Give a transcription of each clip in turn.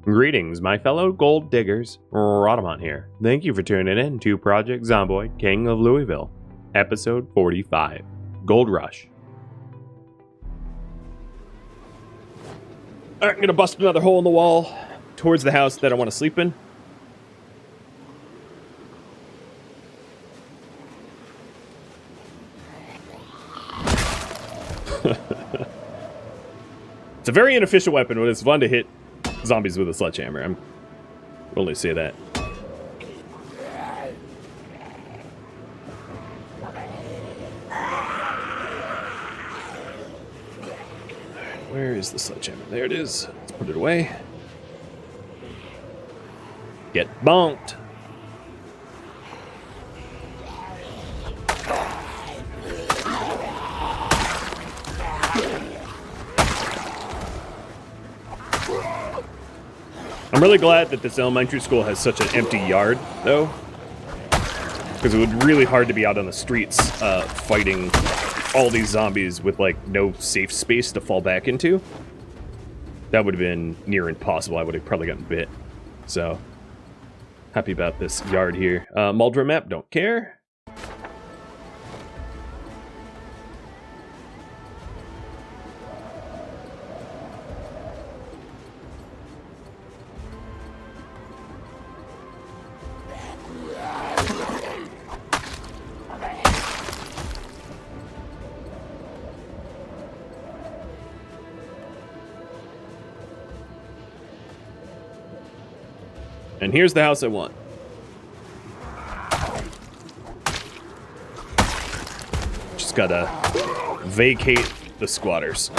Greetings, my fellow gold diggers. Rhadamant here. Thank you for tuning in to Project Zomboid, King of Louisville, episode 45, Gold Rush. Alright, I'm gonna bust another hole in the wall towards the house that I want to sleep in. It's a very inefficient weapon, but it's fun to hit zombies with a sledgehammer. I'm only say that. Where is the sledgehammer? There it is. Let's put it away. Get bonked. I'm really glad that this elementary school has such an empty yard, though, because it would be really hard to be out on the streets fighting all these zombies with, like, no safe space to fall back into. That would have been near impossible. I would have probably gotten bit. So, happy about this yard here. Muldra map, don't care. And here's the house I want. Just gotta vacate the squatters.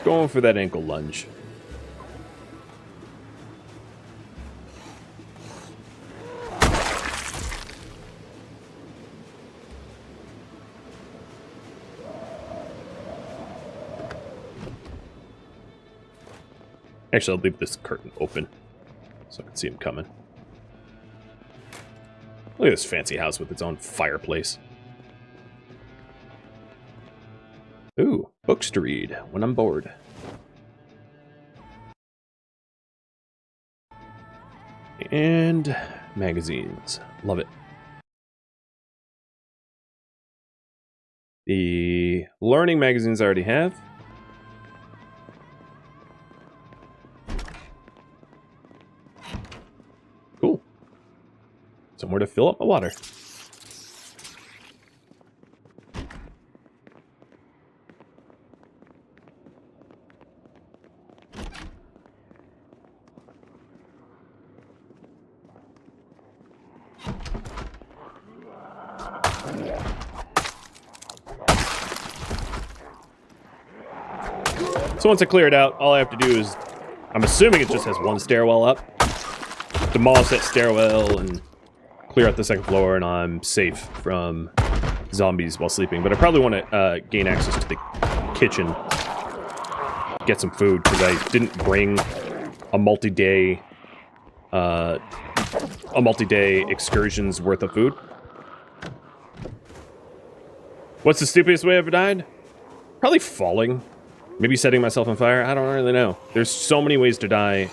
Going for that ankle lunge. Actually, I'll leave this curtain open so I can see him coming. Look at this fancy house with its own fireplace. Ooh, books to read when I'm bored. And magazines. Love it. The learning magazines I already have. Cool. Somewhere to fill up my water. So once I clear it out, all I have to do is, I'm assuming it just has one stairwell up. Demolish that stairwell and clear out the second floor, and I'm safe from zombies while sleeping. But I probably want to gain access to the kitchen, get some food, because I didn't bring a multi-day excursion's worth of food. What's the stupidest way I've ever died? Probably falling. Maybe setting myself on fire. I don't really know. There's so many ways to die.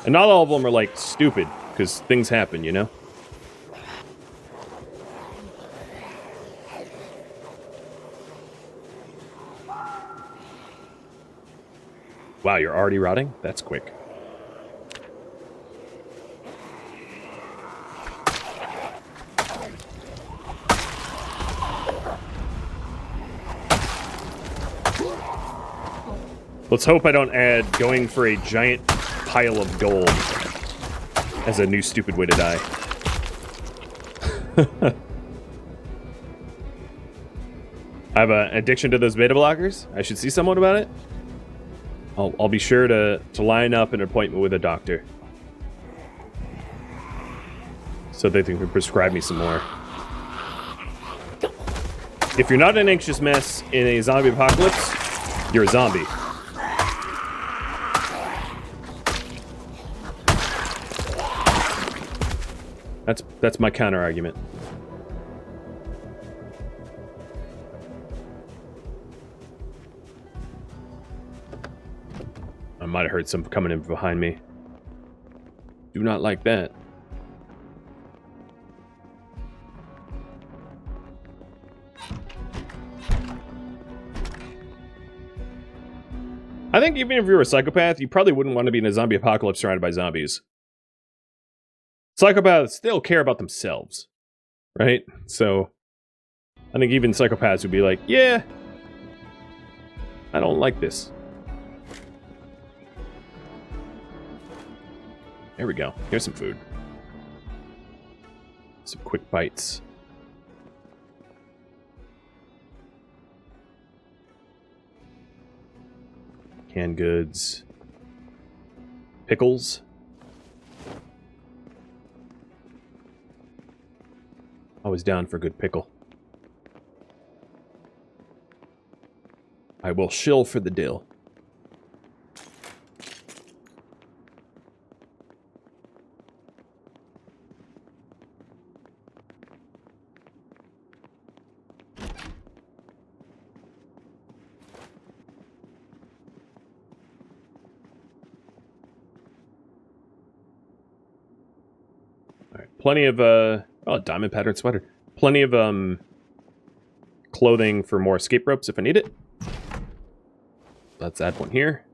And not all of them are, like, stupid. Because things happen, you know? Wow, you're already rotting? That's quick. Let's hope I don't add going for a giant pile of gold as a new stupid way to die. I have an addiction to those beta blockers. I should see someone about it. I'll be sure to line up an appointment with a doctor so they can prescribe me some more. If you're not an anxious mess in a zombie apocalypse, you're a zombie. That's my counter argument. I might have heard some coming in behind me. Do not like that. I think even if you're a psychopath, you probably wouldn't want to be in a zombie apocalypse surrounded by zombies. Psychopaths still care about themselves, right? So, I think even psychopaths would be like, yeah, I don't like this. There we go. Here's some food. Some quick bites. Canned goods. Pickles. Always down for a good pickle. I will shill for the dill. Plenty of, oh, diamond pattern sweater. Plenty of, clothing for more escape ropes if I need it. Let's add one here.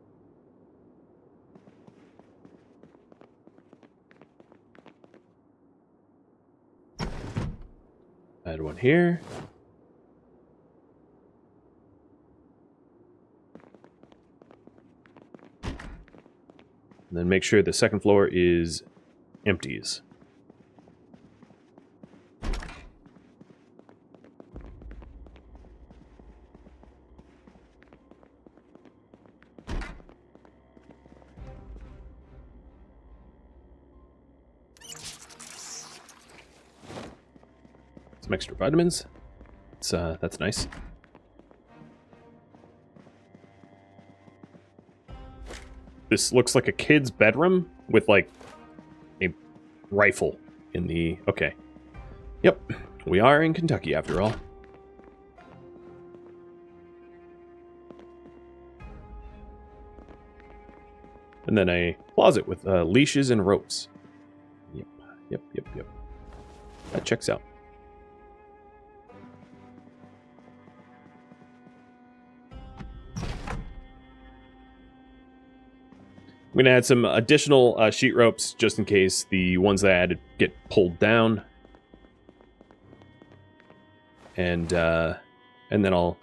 Add one here. And then make sure the second floor is empties. Some extra vitamins. That's nice. This looks like a kid's bedroom with like a rifle in the... Okay. Yep. We are in Kentucky after all. And then a closet with leashes and ropes. Yep. That checks out. I'm going to add some additional sheet ropes just in case the ones that I added get pulled down. And then I'll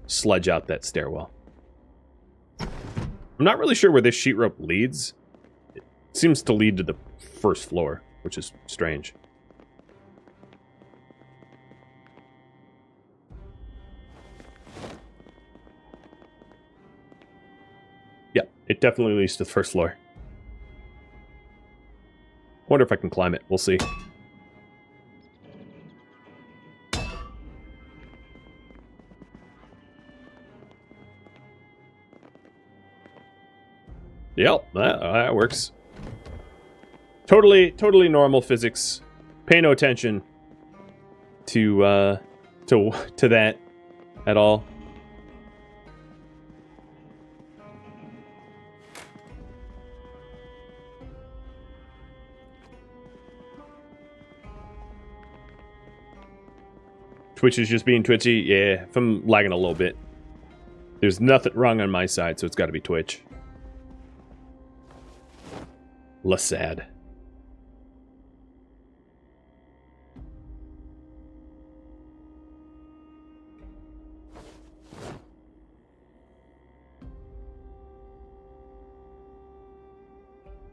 sledge out that stairwell. I'm not really sure where this sheet rope leads. It seems to lead to the first floor, which is strange. Yeah, it definitely leads to the first floor. Wonder if I can climb it. We'll see. Yep, that works. Totally normal physics. Pay no attention to that at all. Twitch is just being twitchy. Yeah, if I'm lagging a little bit. There's nothing wrong on my side, so it's got to be Twitch. Less sad.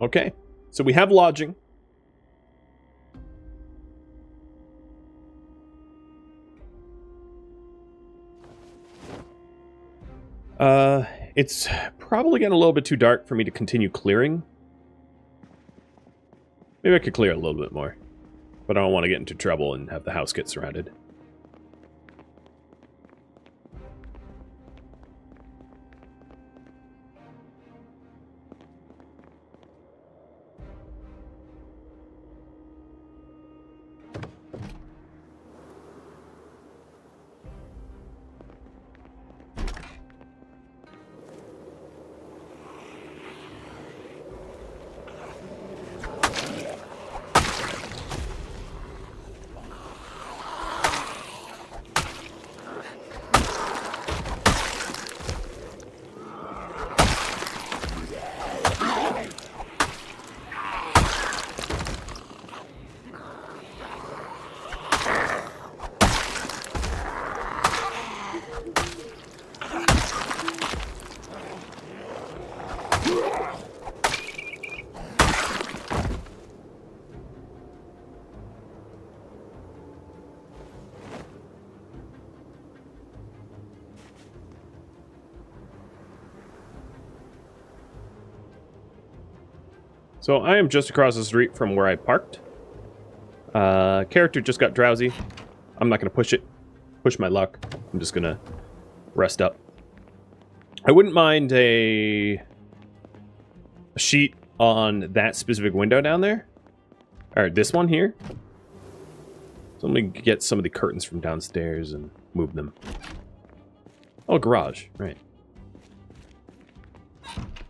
Okay, so we have lodging. It's probably getting a little bit too dark for me to continue clearing. Maybe I could clear a little bit more. But I don't want to get into trouble and have the house get surrounded. So I am just across the street from where I parked. Character just got drowsy. I'm not going to push my luck. I'm just going to rest up. I wouldn't mind a sheet on that specific window down there. Or this one here. So let me get some of the curtains from downstairs and move them. Oh, garage. Right.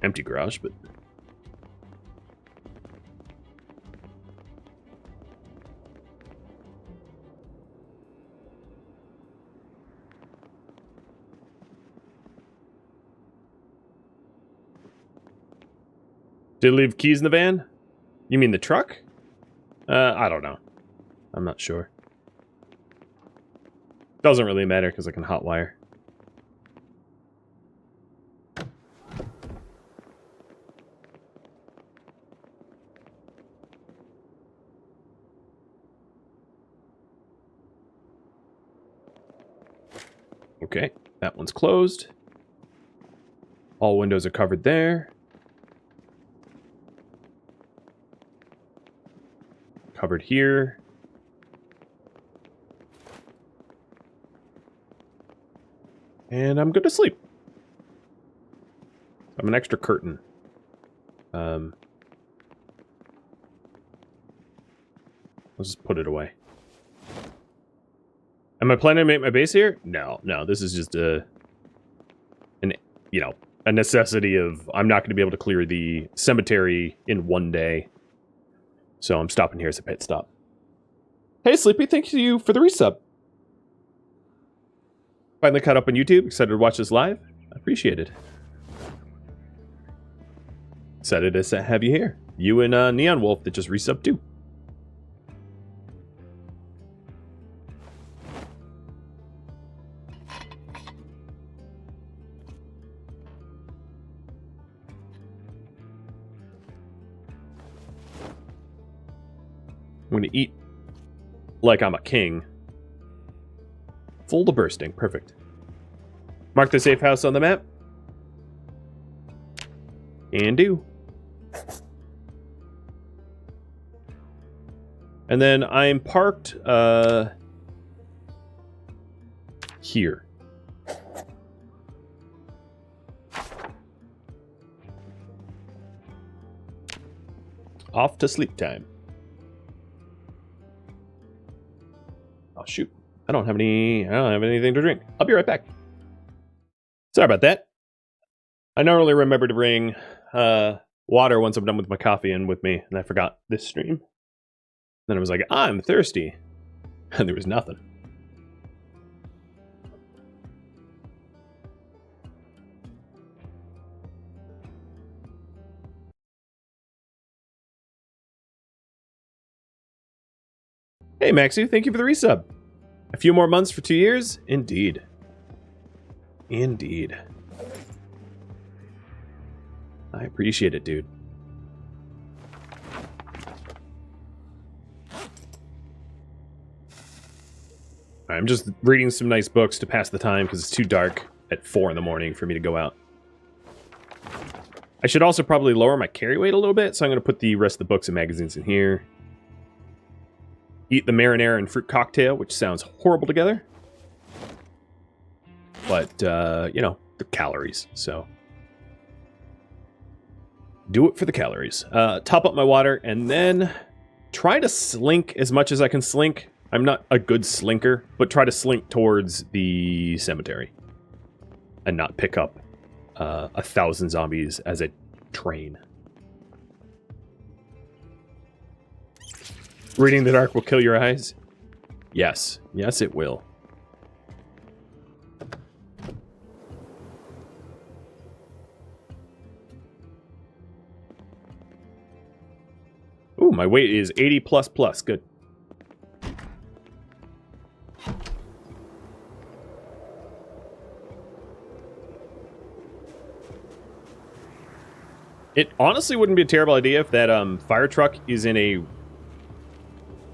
Empty garage, but... Did it leave keys in the van? You mean the truck? I don't know. I'm not sure. Doesn't really matter because I can hotwire. Okay, that one's closed. All windows are covered there. Covered here. And I'm good to sleep. I'm an extra curtain. Let's just put it away. Am I planning to make my base here? No, this is just a necessity of I'm not going to be able to clear the cemetery in one day. So I'm stopping here as a pit stop. Hey, Sleepy, thank you for the resub. Finally caught up on YouTube. Excited to watch this live. I appreciate it. Excited to have you here. You and Neon Wolf that just resubbed too. I'm going to eat like I'm a king. Full to bursting. Perfect. Mark the safe house on the map. And do. And then I'm parked here. Off to sleep time. Oh shoot. I don't have anything to drink. I'll be right back. Sorry about that. I normally remember to bring water once I'm done with my coffee and with me, and I forgot this stream. Then I was like, I'm thirsty. And there was nothing. Hey, Maxu, thank you for the resub. A few more months for 2 years? Indeed. Indeed. I appreciate it, dude. I'm just reading some nice books to pass the time because it's too dark at 4 in the morning for me to go out. I should also probably lower my carry weight a little bit, so I'm going to put the rest of the books and magazines in here. Eat the marinara and fruit cocktail, which sounds horrible together. But, you know, the calories, so. Do it for the calories. Top up my water, and then try to slink as much as I can slink. I'm not a good slinker, but try to slink towards the cemetery. And not pick up 1,000 zombies as a train. Reading the dark will kill your eyes? Yes. Yes, it will. Ooh, my weight is 80 plus plus. Good. It honestly wouldn't be a terrible idea if that fire truck is in a...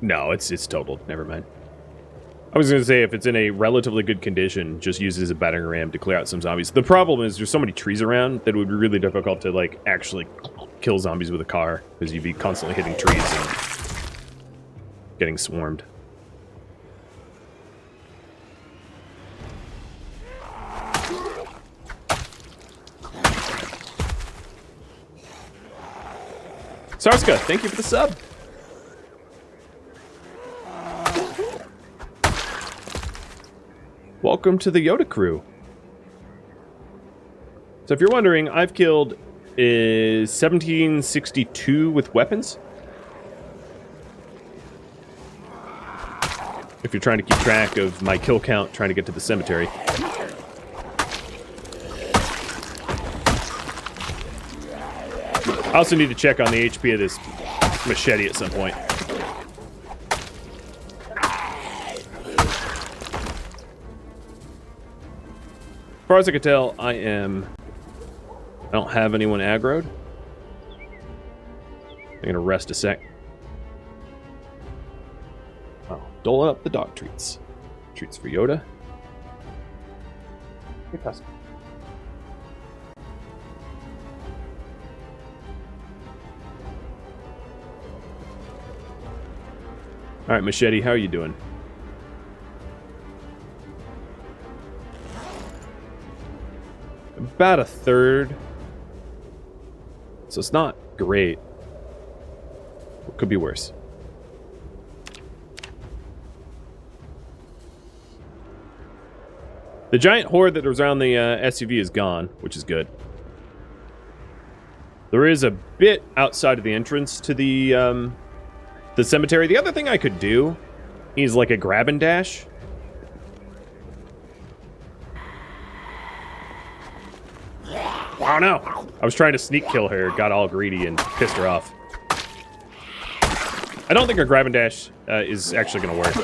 No, it's totaled. Never mind. I was going to say, if it's in a relatively good condition, just use it as a battering ram to clear out some zombies. The problem is there's so many trees around that it would be really difficult to, like, actually kill zombies with a car, because you'd be constantly hitting trees and getting swarmed. Sarska, thank you for the sub. Welcome to the Yoda crew. So if you're wondering, I've killed 1762 with weapons. If you're trying to keep track of my kill count, trying to get to the cemetery. I also need to check on the HP of this machete at some point. As far as I can tell, I don't have anyone aggroed. I'm gonna rest a sec. Oh, doling up the dog treats. Treats for Yoda. Hey, Pascal. All right, Machete, how are you doing? About a third. So it's not great. It could be worse. The giant horde that was around the SUV is gone, which is good. There is a bit outside of the entrance to the cemetery. The other thing I could do is like a grab and dash. Oh no! I was trying to sneak kill her, got all greedy and pissed her off. I don't think a grab and dash is actually going to work.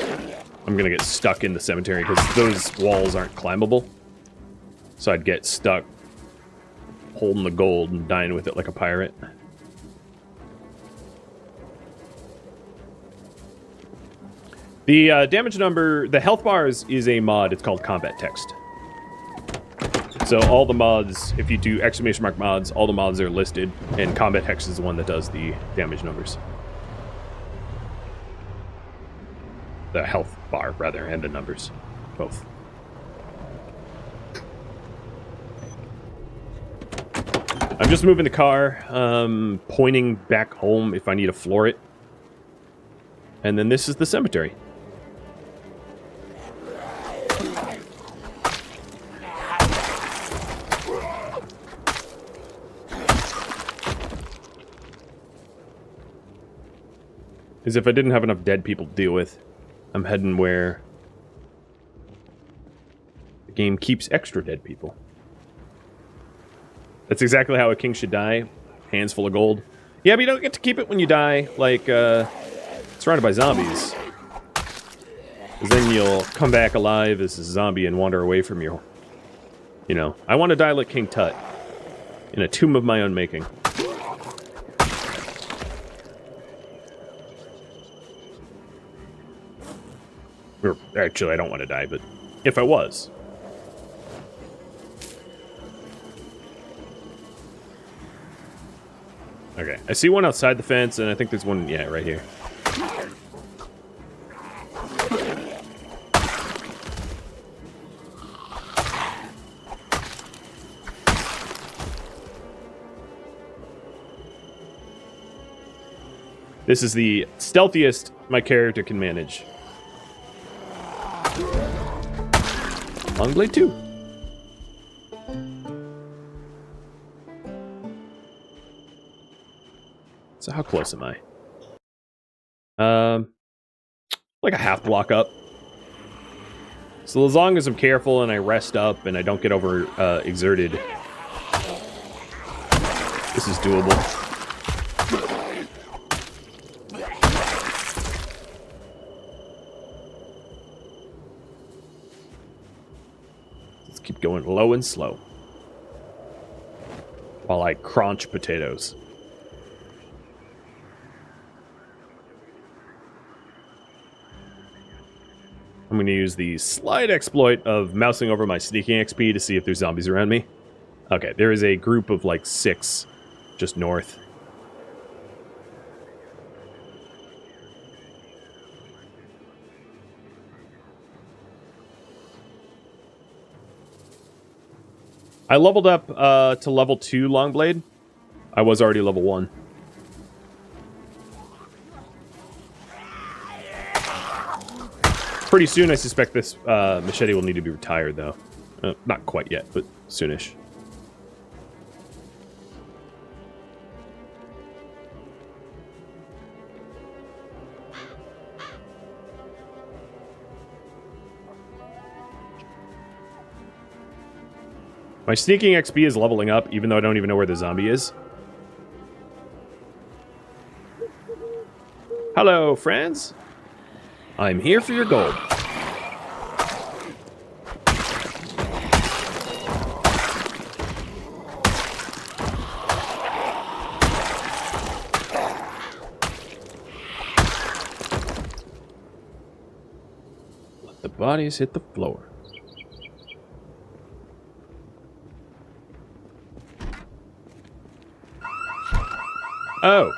I'm going to get stuck in the cemetery because those walls aren't climbable. So I'd get stuck holding the gold and dying with it like a pirate. The damage number, the health bars is a mod. It's called combat text. So all the mods, if you do exclamation mark mods, all the mods are listed, and combat text is the one that does the damage numbers. The health bar, rather, and the numbers. Both. I'm just moving the car, pointing back home if I need to floor it. And then this is the cemetery. As if I didn't have enough dead people to deal with, I'm heading where the game keeps extra dead people. That's exactly how a king should die. Hands full of gold. Yeah, but you don't get to keep it when you die, like, surrounded by zombies. Because then you'll come back alive as a zombie and wander away from your... You know, I want to die like King Tut. In a tomb of my own making. Or, actually, I don't want to die, but if I was. Okay, I see one outside the fence, and I think there's one, yeah, right here. This is the stealthiest my character can manage. Longblade 2. So how close am I? Like a half block up. So as long as I'm careful and I rest up and I don't get over exerted, this is doable. Let's keep going low and slow while I crunch potatoes. I'm going to use the slight exploit of mousing over my sneaking XP to see if there's zombies around me. Okay, there is a group of like 6 just north. I leveled up to level 2 Longblade. I was already level 1. Pretty soon, I suspect this machete will need to be retired, though. Not quite yet, but soonish. My sneaking XP is leveling up, even though I don't even know where the zombie is. Hello, friends. I'm here for your gold. Let the bodies hit the floor. Oh.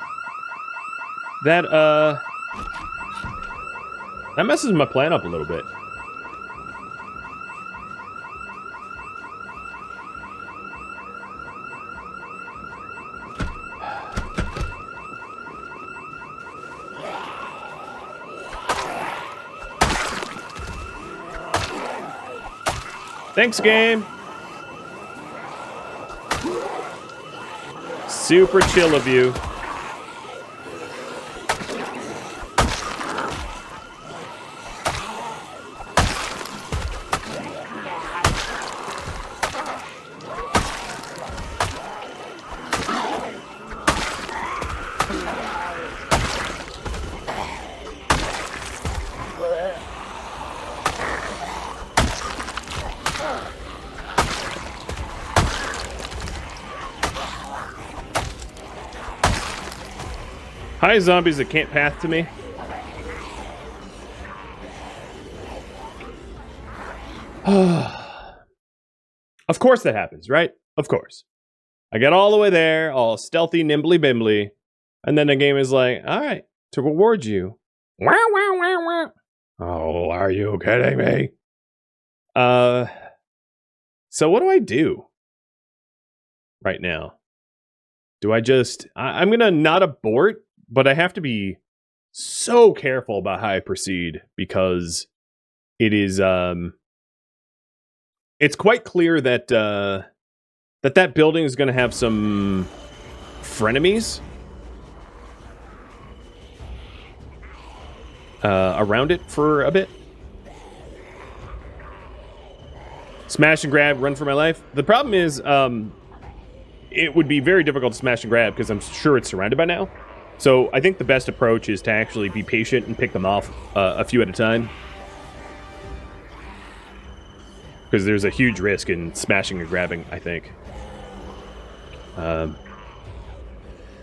That messes my plan up a little bit. Thanks, game. Super chill of you. Hi, zombies that can't path to me. Of course that happens, right? Of course. I get all the way there, all stealthy, nimbly bimbly, and then the game is like, all right, to reward you. Wow, wow, wow, wow. Oh, are you kidding me? So what do I do right now? Do I just... I'm gonna not abort, but I have to be so careful about how I proceed because it is, it's quite clear that, that building is going to have some frenemies around it for a bit. Smash and grab, run for my life. The problem is, it would be very difficult to smash and grab because I'm sure it's surrounded by now. So I think the best approach is to actually be patient and pick them off a few at a time. Because there's a huge risk in smashing and grabbing, I think.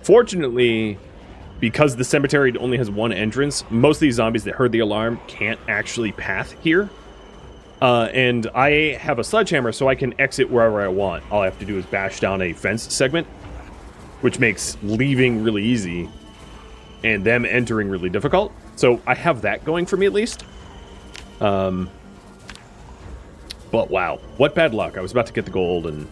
Fortunately, because the cemetery only has one entrance, most of these zombies that heard the alarm can't actually path here. And I have a sledgehammer, so I can exit wherever I want. All I have to do is bash down a fence segment, which makes leaving really easy and them entering really difficult. So I have that going for me at least. But wow, what bad luck. I was about to get the gold and...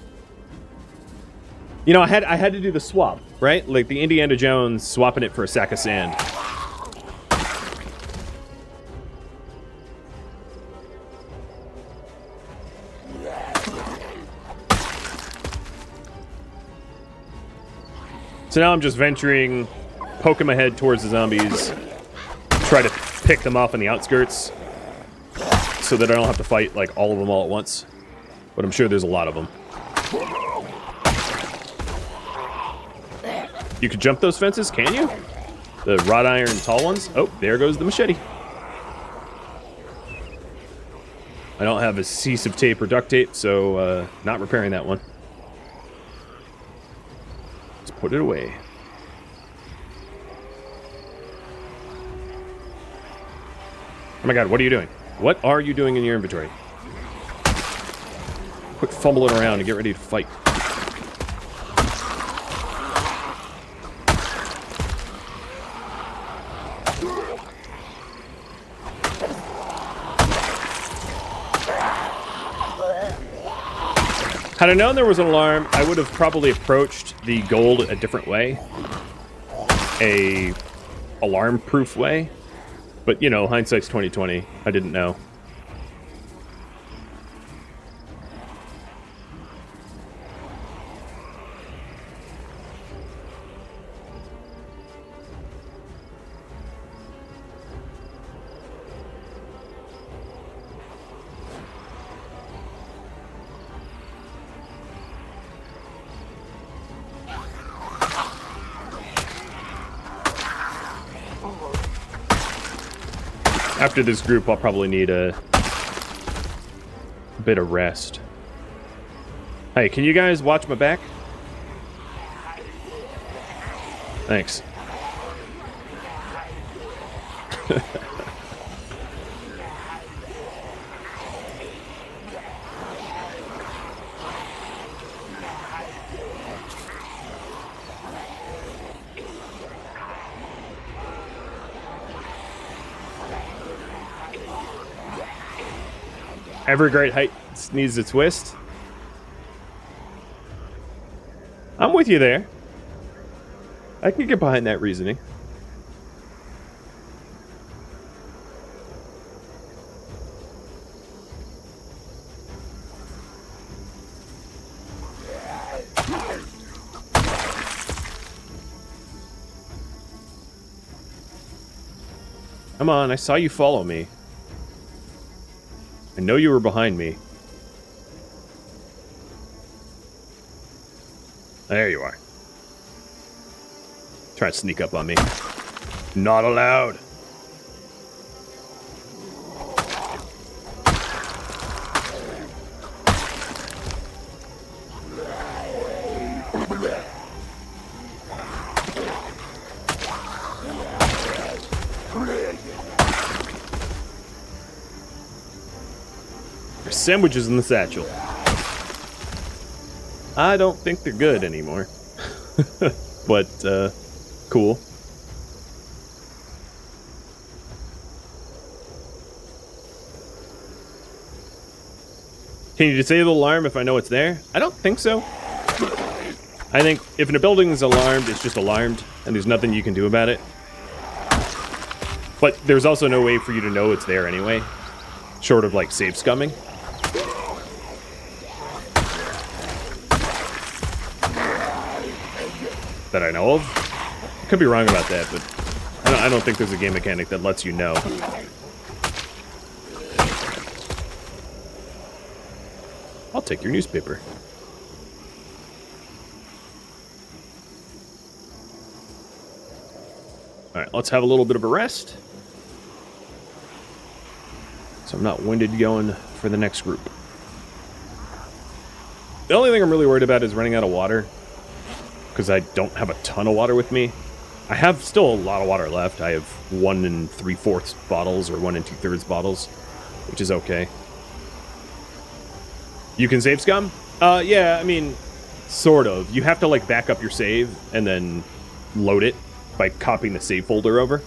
You know, I had to do the swap, right? Like the Indiana Jones swapping it for a sack of sand. So now I'm just venturing, poking my head towards the zombies, try to pick them off on the outskirts so that I don't have to fight like all of them all at once. But I'm sure there's a lot of them. You could jump those fences, can you? The wrought iron tall ones? Oh, there goes the machete. I don't have adhesive tape or duct tape, so not repairing that one. Let's put it away. Oh my god, what are you doing? What are you doing in your inventory? Quit fumbling around and get ready to fight. Had I known there was an alarm, I would have probably approached the gold a different way. A alarm-proof way. But, you know, hindsight's 20/20. I didn't know. After this group, I'll probably need a bit of rest. Hey, can you guys watch my back? Thanks. Every great height needs a twist. I'm with you there. I can get behind that reasoning. Come on, I saw you follow me. I know you were behind me. There you are. Try to sneak up on me. Not allowed. There's sandwiches in the satchel. I don't think they're good anymore. But, cool. Can you disable the alarm if I know it's there? I don't think so. I think if a building is alarmed, it's just alarmed, and there's nothing you can do about it. But there's also no way for you to know it's there anyway, short of, like, safe scumming. That I know of. I could be wrong about that, but I don't think there's a game mechanic that lets you know. I'll take your newspaper. Alright, let's have a little bit of a rest. So I'm not winded going for the next group. The only thing I'm really worried about is running out of water, because I don't have a ton of water with me. I have still a lot of water left. I have 1 3/4 bottles or 1 2/3 bottles, which is okay. You can save scum? Yeah, I mean, sort of. You have to, like, back up your save and then load it by copying the save folder over.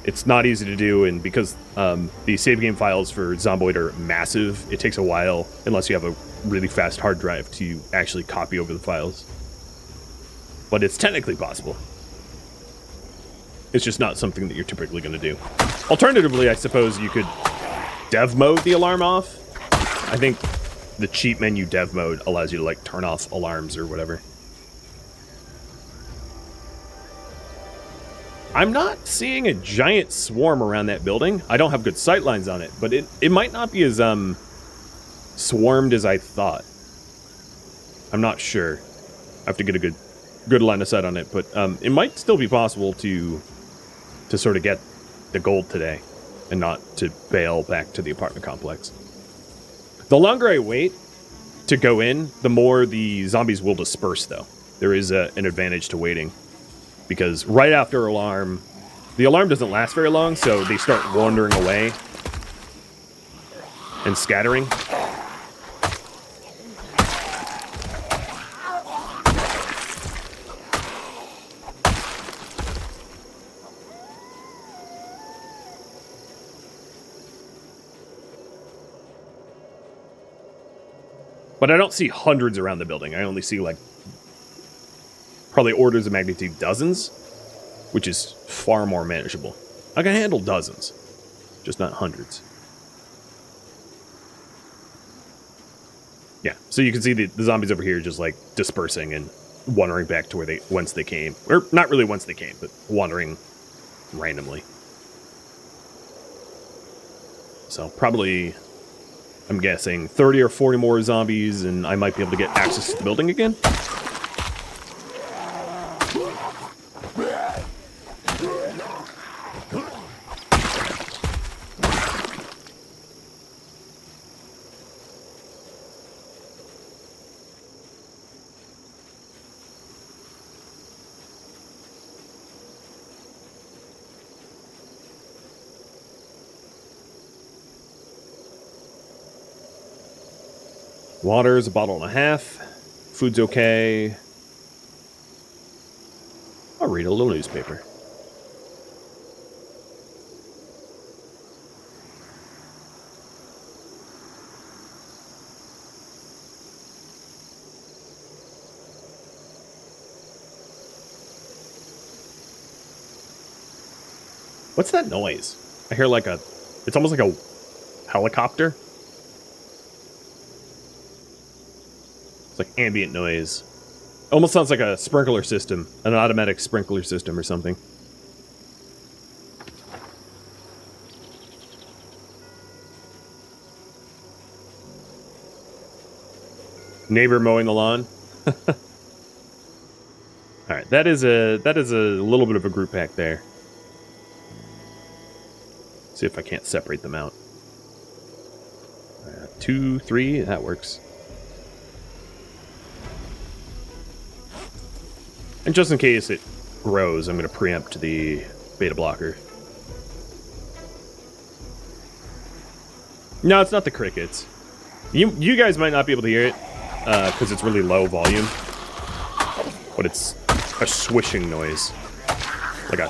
It's not easy to do, and because the save game files for Zomboid are massive, it takes a while, unless you have a really fast hard drive, to actually copy over the files. But it's technically possible. It's just not something that you're typically going to do. Alternatively, I suppose you could dev mode the alarm off. I think the cheat menu dev mode allows you to, like, turn off alarms or whatever. I'm not seeing a giant swarm around that building. I don't have good sight lines on it, but it might not be as swarmed as I thought. I'm not sure. I have to get a good line of sight on it, but it might still be possible to sort of get the gold today and not to bail back to the apartment complex. The longer I wait to go in, the more the zombies will disperse, though. There is an advantage to waiting, because right after alarm, the alarm doesn't last very long, so they start wandering away and scattering. But I don't see hundreds around the building. I only see, like, probably orders of magnitude dozens, which is far more manageable. I can handle dozens, just not hundreds. Yeah, so you can see the zombies over here just, like, dispersing and wandering back to whence they came. Or not really whence they came, but wandering randomly. So probably, I'm guessing, 30 or 40 more zombies, and I might be able to get access to the building again. Water's a bottle and a half. Food's okay. I'll read a little newspaper. What's that noise? I hear like a... It's almost like a helicopter. Like ambient noise. Almost sounds like a sprinkler system, an automatic sprinkler system or something. Neighbor mowing the lawn. All right, that is a little bit of a group pack there. See if I can't separate them out. 2, 3, that works. And just in case it grows, I'm going to preempt the beta blocker. No, it's not the crickets. You guys might not be able to hear it because it's really low volume. But it's a swishing noise. Like a...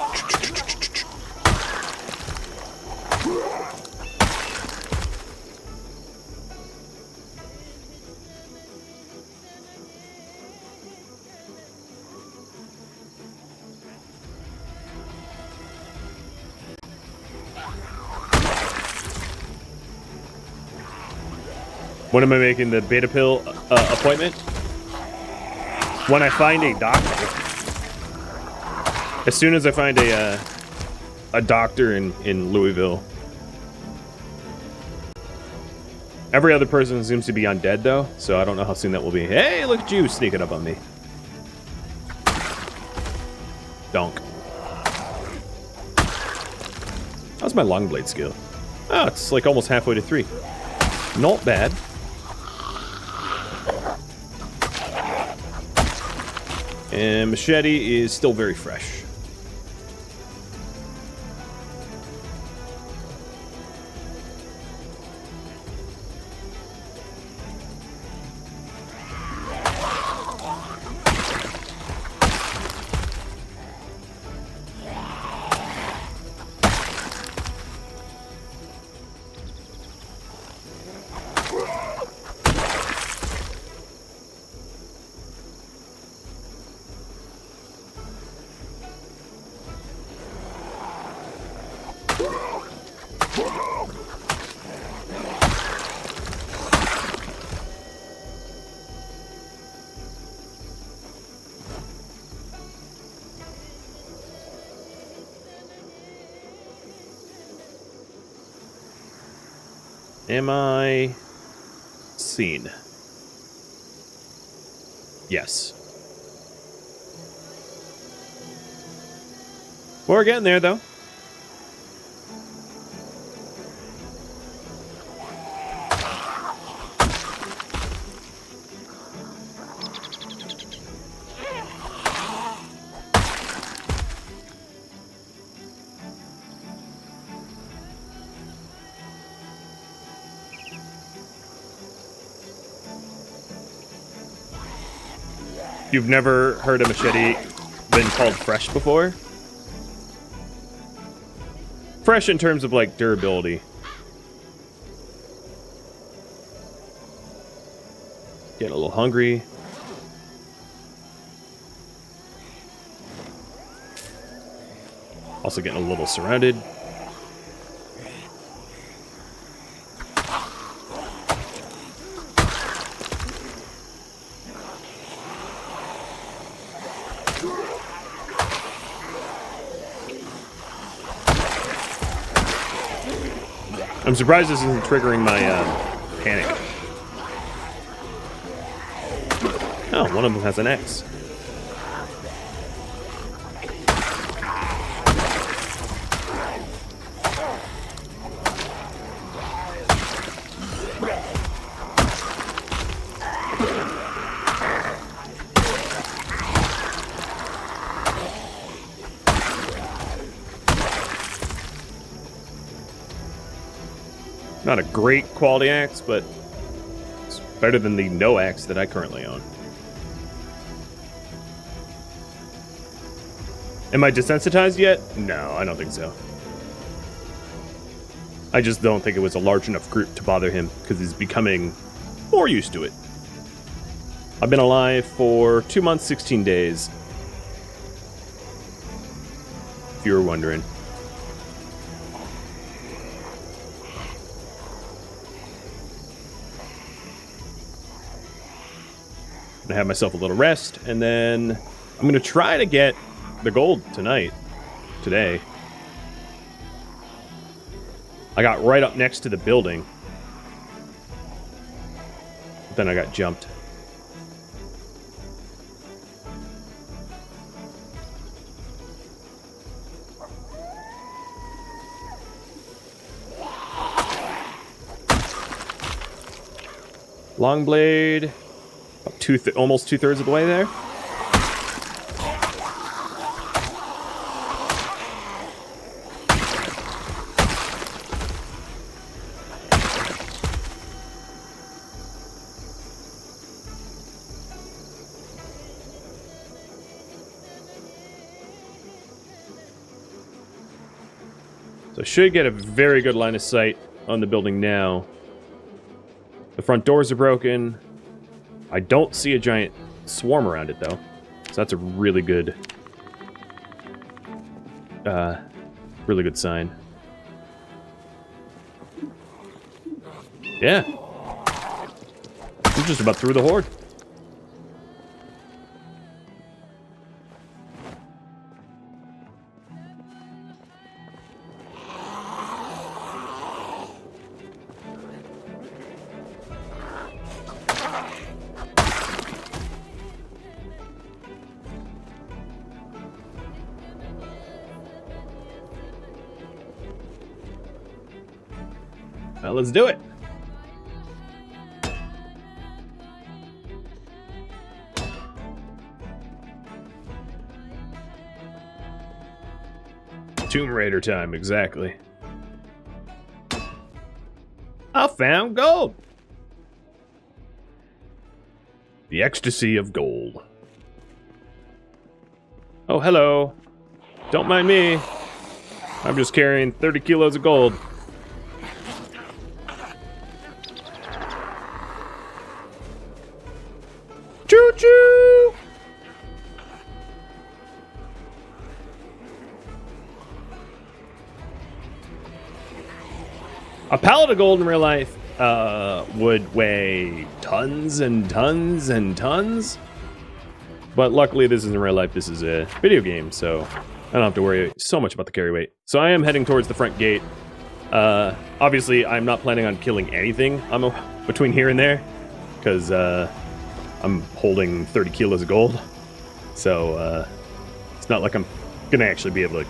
When am I making the beta pill appointment? When I find a doctor. As soon as I find a doctor in Louisville. Every other person seems to be undead though, so I don't know how soon that will be. Hey, look at you sneaking up on me. Donk. How's my long blade skill? Oh, it's like almost halfway to 3. Not bad. And machete is still very fresh. Am I seen? Yes. We're getting there, though. You've never heard a machete been called fresh before? Fresh in terms of, like, durability. Getting a little hungry. Also getting a little surrounded. I'm surprised this isn't triggering my panic. Oh, one of them has an X. Not a great quality axe, but it's better than the no axe that I currently own. Am I desensitized yet? No, I don't think so. I just don't think it was a large enough group to bother him, because he's becoming more used to it. I've been alive for 2 months, 16 days. If you were wondering. I have myself a little rest, and then I'm going to try to get the gold today. I got right up next to the building. But then I got jumped. Long blade. Almost 2/3 of the way there. So I should get a very good line of sight on the building now. The front doors are broken. I don't see a giant swarm around it, though. So that's a really good sign. Yeah. I'm just about through the horde. Well, let's do it. Tomb Raider time, exactly. I found gold. The ecstasy of gold. Oh, hello. Don't mind me. I'm just carrying 30 kilos of gold. Choo-choo! A pallet of gold in real life would weigh tons and tons and tons. But luckily this isn't real life, this is a video game, so I don't have to worry so much about the carry weight. So I am heading towards the front gate. Obviously, I'm not planning on killing anything between here and there, because I'm holding 30 kilos of gold. So it's not like I'm going to actually be able to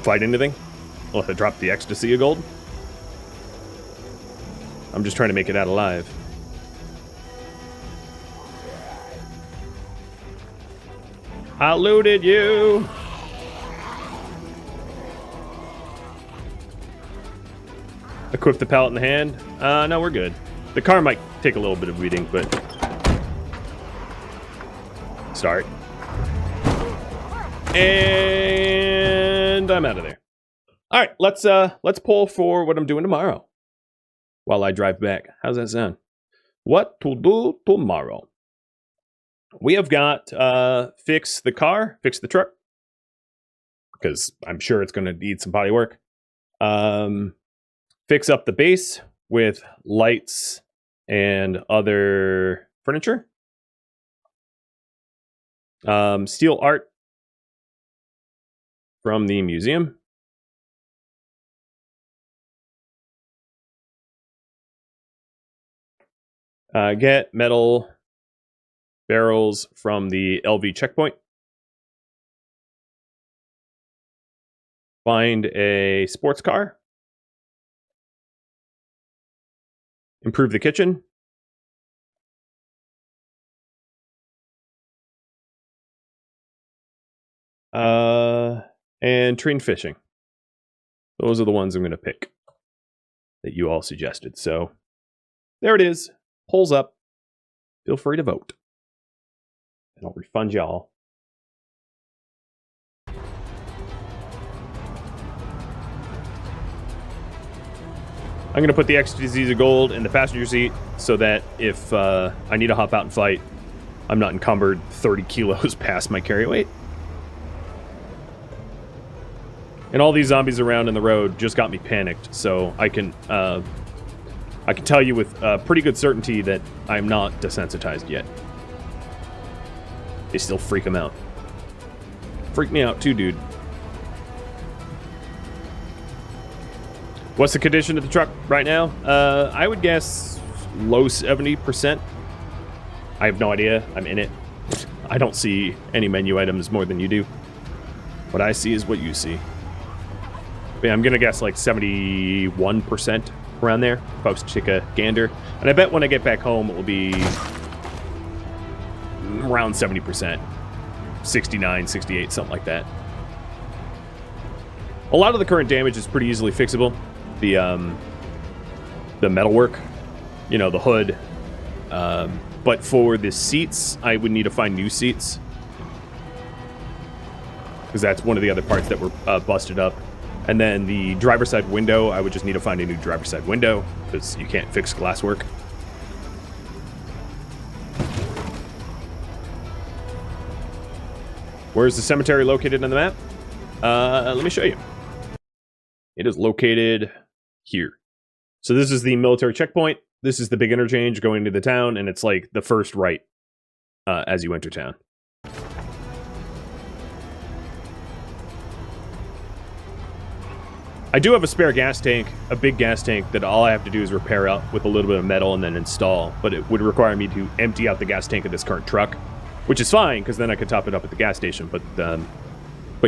fight anything. Unless I drop the ecstasy of gold. I'm just trying to make it out alive. I looted you! Equip the pallet in the hand. No, we're good. The car might take a little bit of beating, but... Start. And I'm out of there. Alright, let's pull for what I'm doing tomorrow. While I drive back. How's that sound? What to do tomorrow? We have got fix the car, fix the truck, because I'm sure it's going to need some body work. Fix up the base with lights and other furniture. Steal art from the museum. Get metal barrels from the LV checkpoint. Find a sports car. Improve the kitchen. And train fishing. Those are the ones I'm going to pick that you all suggested. So there it is. Polls up. Feel free to vote. And I'll refund y'all. I'm going to put the XTZs of gold in the passenger seat so that if I need to hop out and fight, I'm not encumbered 30 kilos past my carry weight. And all these zombies around in the road just got me panicked, so I can tell you with pretty good certainty that I'm not desensitized yet. They still freak them out. Freak me out too, dude. What's the condition of the truck right now? I would guess low 70%. I have no idea. I'm in it. I don't see any menu items more than you do. What I see is what you see. But yeah, I'm going to guess like 71% around there. If I was to take a gander. And I bet when I get back home, it will be around 70%. 69, 68, something like that. A lot of the current damage is pretty easily fixable. The metalwork, you know, the hood. But for the seats, I would need to find new seats. Because that's one of the other parts that were busted up. And then the driver's side window, I would just need to find a new driver's side window, because you can't fix glasswork. Where's the cemetery located on the map? Let me show you. It is located here. So this is the military checkpoint. This is the big interchange going into the town, and it's like the first right as you enter town. I do have a spare gas tank, a big gas tank, that all I have to do is repair out with a little bit of metal and then install. But it would require me to empty out the gas tank of this current truck, which is fine, because then I could top it up at the gas station. But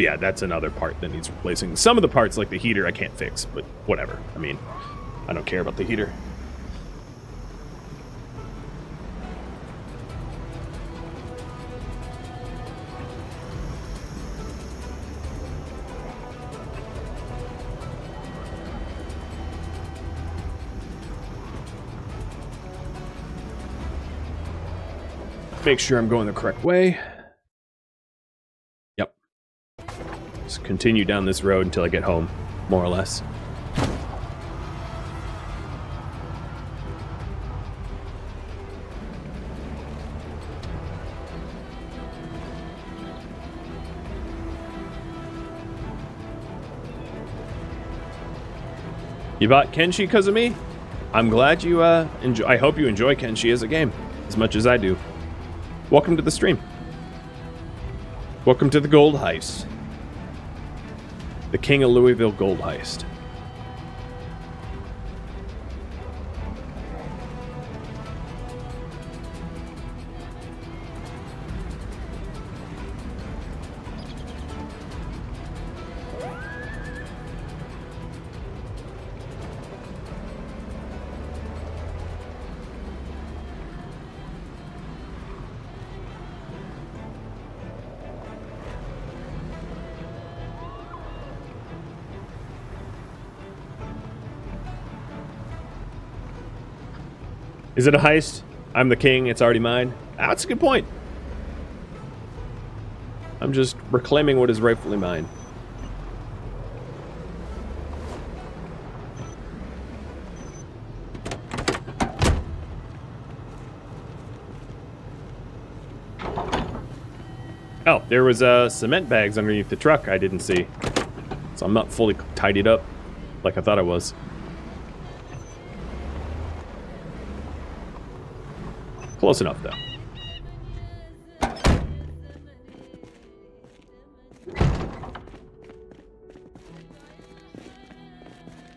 yeah, that's another part that needs replacing. Some of the parts, like the heater, I can't fix, but whatever. I mean, I don't care about the heater. Make sure I'm going the correct way. Yep. Just continue down this road until I get home, more or less. You bought Kenshi because of me? I'm glad you enjoy. I hope you enjoy Kenshi as a game as much as I do. Welcome to the stream. Welcome to the gold heist. The King of Louisville gold heist. Is it a heist? I'm the king, it's already mine. Ah, that's a good point. I'm just reclaiming what is rightfully mine. Oh, there was cement bags underneath the truck I didn't see. So I'm not fully tidied up like I thought I was. Close enough, though.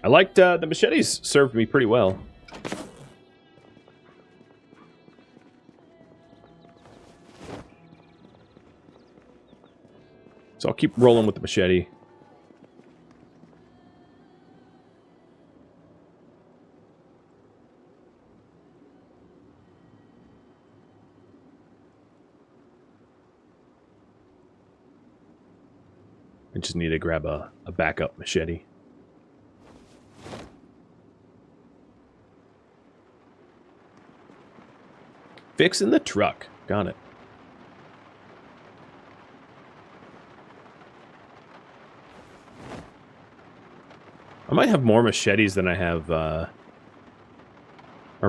I liked the machetes served me pretty well. So I'll keep rolling with the machete. I just need to grab a backup machete. Fixing the truck. Got it. I might have more machetes than I have, or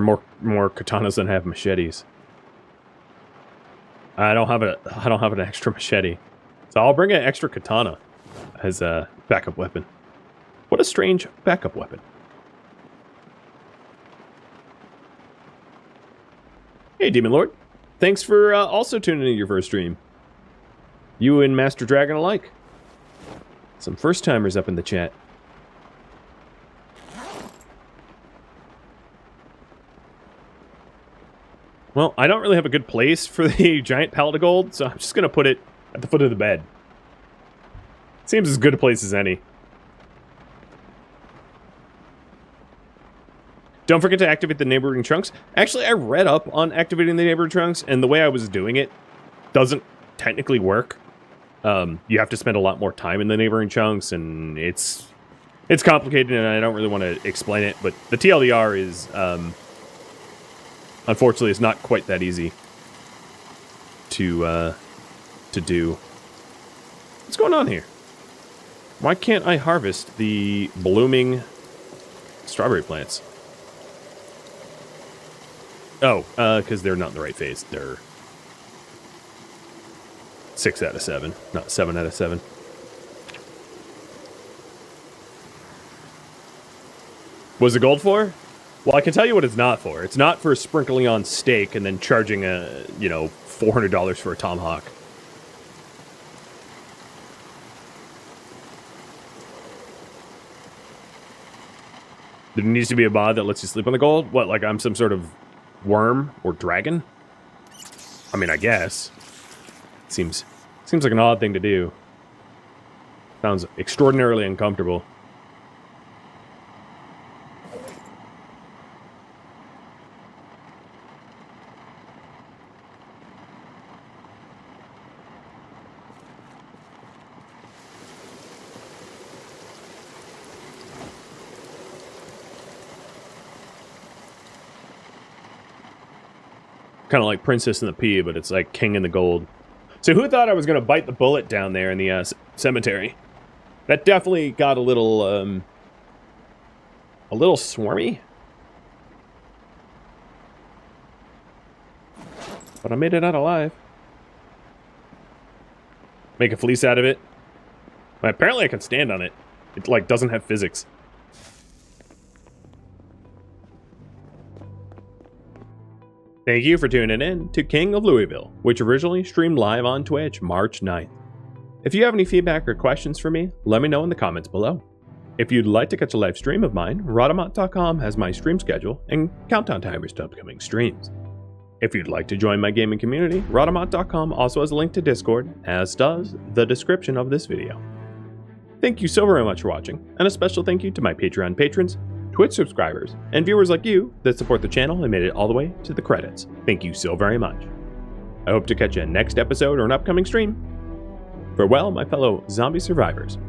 more katanas than I have machetes. I don't have an extra machete, so I'll bring an extra katana as a backup weapon. What a strange backup weapon. Hey, Demon Lord. Thanks for also tuning in your first stream. You and Master Dragon alike. Some first-timers up in the chat. Well, I don't really have a good place for the giant pallet of gold, so I'm just going to put it at the foot of the bed. Seems as good a place as any. Don't forget to activate the neighboring trunks. Actually, I read up on activating the neighboring trunks, and the way I was doing it doesn't technically work. You have to spend a lot more time in the neighboring chunks, and it's complicated, and I don't really want to explain it, but the TLDR is, unfortunately, it's not quite that easy to do. What's going on here? Why can't I harvest the blooming strawberry plants? Oh, because they're not in the right phase. They're 6 out of 7, not 7 out of 7. What's the gold for? Well, I can tell you what it's not for. It's not for sprinkling on steak and then charging $400 for a tomahawk. There needs to be a mod that lets you sleep on the gold? What, like I'm some sort of worm or dragon? I mean, I guess. Seems like an odd thing to do. Sounds extraordinarily uncomfortable. Kind of like Princess and the Pea, but it's like King in the Gold. So who thought I was going to bite the bullet down there in the cemetery? That definitely got a little swarmy. But I made it out alive. Make a fleece out of it. Well, apparently I can stand on it. It like doesn't have physics. Thank you for tuning in to King of Louisville, which originally streamed live on Twitch March 9th. If you have any feedback or questions for me, let me know in the comments below. If you'd like to catch a live stream of mine, Rhadamant.com has my stream schedule and countdown timers to upcoming streams. If you'd like to join my gaming community, Rhadamant.com also has a link to Discord, as does the description of this video. Thank you so very much for watching, and a special thank you to my Patreon patrons, Twitch subscribers, and viewers like you that support the channel and made it all the way to the credits. Thank you so very much. I hope to catch you next episode or an upcoming stream. Farewell, my fellow zombie survivors.